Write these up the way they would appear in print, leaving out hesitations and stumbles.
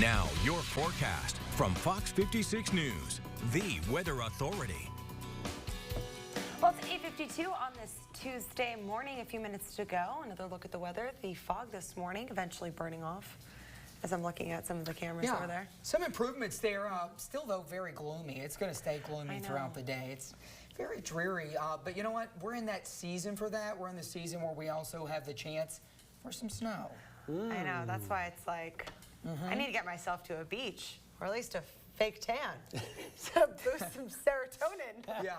Now, your forecast from Fox 56 News, the weather authority. Well, it's 8:52 on this Tuesday morning. A few minutes to go. Another look at the weather. The fog this morning eventually burning off as I'm looking at some of the cameras over there. Some improvements there. Still, though, very gloomy. It's going to stay gloomy throughout the day. It's very dreary. But you know what? We're in that season for that. We're in the season where we also have the chance for some snow. I know. That's why it's like I need to get myself to a beach, or at least a fake tan, to boost some serotonin. Yeah.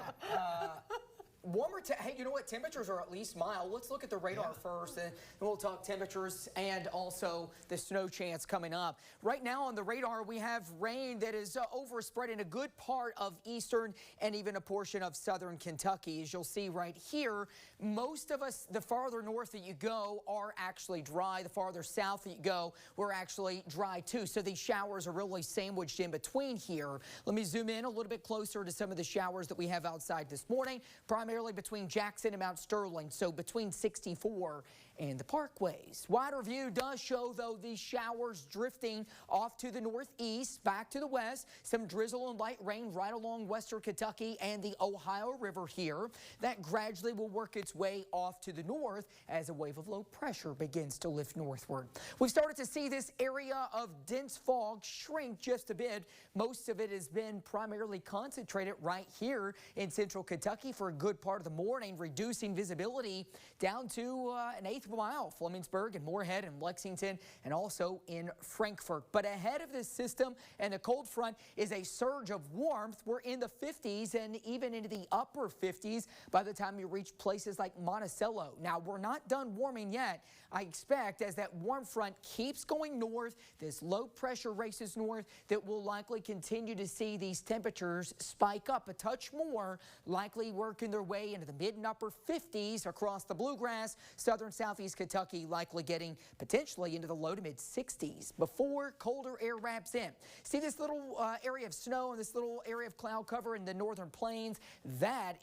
Warmer, hey, you know what? Temperatures are at least mild. Let's look at the radar first, and we'll talk temperatures and also the snow chance coming up. Right now on the radar, we have rain that is overspread in a good part of eastern and even a portion of southern Kentucky. As you'll see right here, most of us, the farther north that you go, are actually dry. The farther south that you go, we're actually dry too. So these showers are really sandwiched in between here. Let me zoom in a little bit closer to some of the showers that we have outside this morning. Primarily between Jackson and Mount Sterling, so between 64 and the parkways. Wider view does show, though, these showers drifting off to the northeast, back to the west. Some drizzle and light rain right along western Kentucky and the Ohio River here. That gradually will work its way off to the north as a wave of low pressure begins to lift northward. We've started to see this area of dense fog shrink just a bit. Most of it has been primarily concentrated right here in central Kentucky for a good part of the morning, reducing visibility down to an eighth of a mile. Flemingsburg and Moorhead and Lexington and also in Frankfort. But ahead of this system and the cold front is a surge of warmth. We're in the 50s and even into the upper 50s by the time you reach places like Monticello. Now, we're not done warming yet. I expect as that warm front keeps going north, this low pressure races north, that we'll likely continue to see these temperatures spike up a touch more, likely working their way into the mid and upper 50s across the bluegrass. Southern southeast Kentucky likely getting potentially into the low to mid 60s before colder air wraps in. See this little area of snow and this little area of cloud cover in the northern plains? That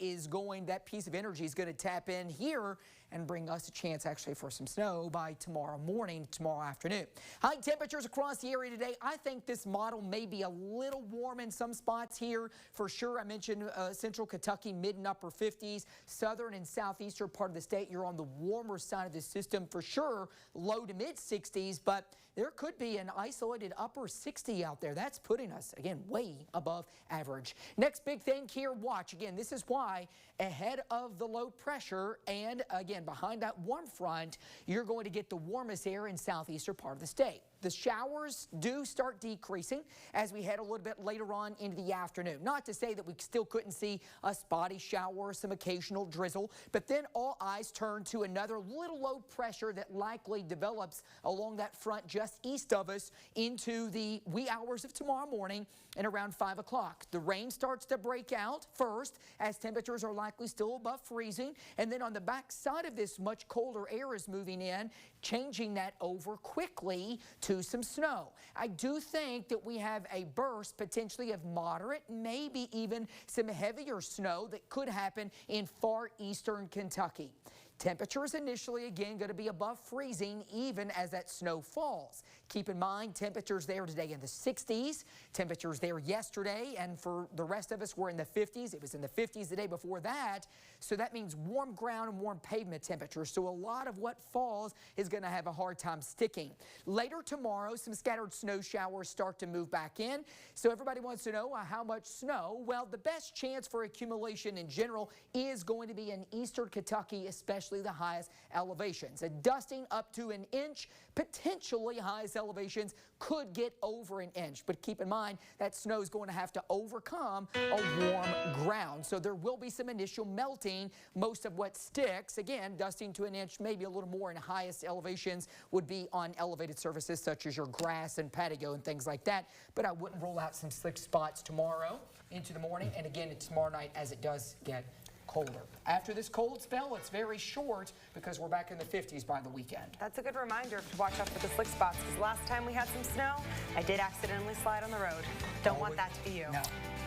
piece of energy is going to tap in here and bring us a chance actually for some snow by tomorrow morning, tomorrow afternoon. High temperatures across the area today. I think this model may be a little warm in some spots here for sure. I mentioned central Kentucky, mid and upper 50s. Southern and southeastern part of the state, you're on the warmer side of the system for sure, low to mid 60s, but there could be an isolated upper 60 out there. That's putting us, again, way above average. Next big thing here, watch. Again, this is why ahead of the low pressure and, again, behind that warm front, you're going to get the warmest air in southeastern part of the state. The showers do start decreasing as we head a little bit later on into the afternoon. Not to say that we still couldn't see a spotty shower, some occasional drizzle, but then all eyes turn to another little low pressure that likely develops along that front just east of us into the wee hours of tomorrow morning and around 5 o'clock. The rain starts to break out first as temperatures are likely still above freezing, and then on the back side of this, much colder air is moving in, changing that over quickly to some snow. I do think that we have a burst potentially of moderate, maybe even some heavier snow that could happen in far eastern Kentucky. Temperatures initially, again, going to be above freezing even as that snow falls. Keep in mind, temperatures there today in the 60s, temperatures there yesterday, and for the rest of us, we're in the 50s. It was in the 50s the day before that. So that means warm ground and warm pavement temperatures. So a lot of what falls is going to have a hard time sticking. Later tomorrow, some scattered snow showers start to move back in. So everybody wants to know how much snow. Well, the best chance for accumulation in general is going to be in eastern Kentucky, especially the highest elevations. A dusting up to an inch, potentially highest elevations could get over an inch. But keep in mind that snow is going to have to overcome a warm ground. So there will be some initial melting. Most of what sticks, again, dusting to an inch, maybe a little more in highest elevations would be on elevated surfaces such as your grass and patio and things like that. But I wouldn't rule out some slick spots tomorrow into the morning and again tomorrow night as it does get colder. After this cold spell, it's very short because we're back in the 50s by the weekend. That's a good reminder to watch out for the slick spots because last time we had some snow, I did accidentally slide on the road. Don't want that to be you. No.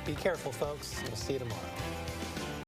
Be careful, folks. We'll see you tomorrow.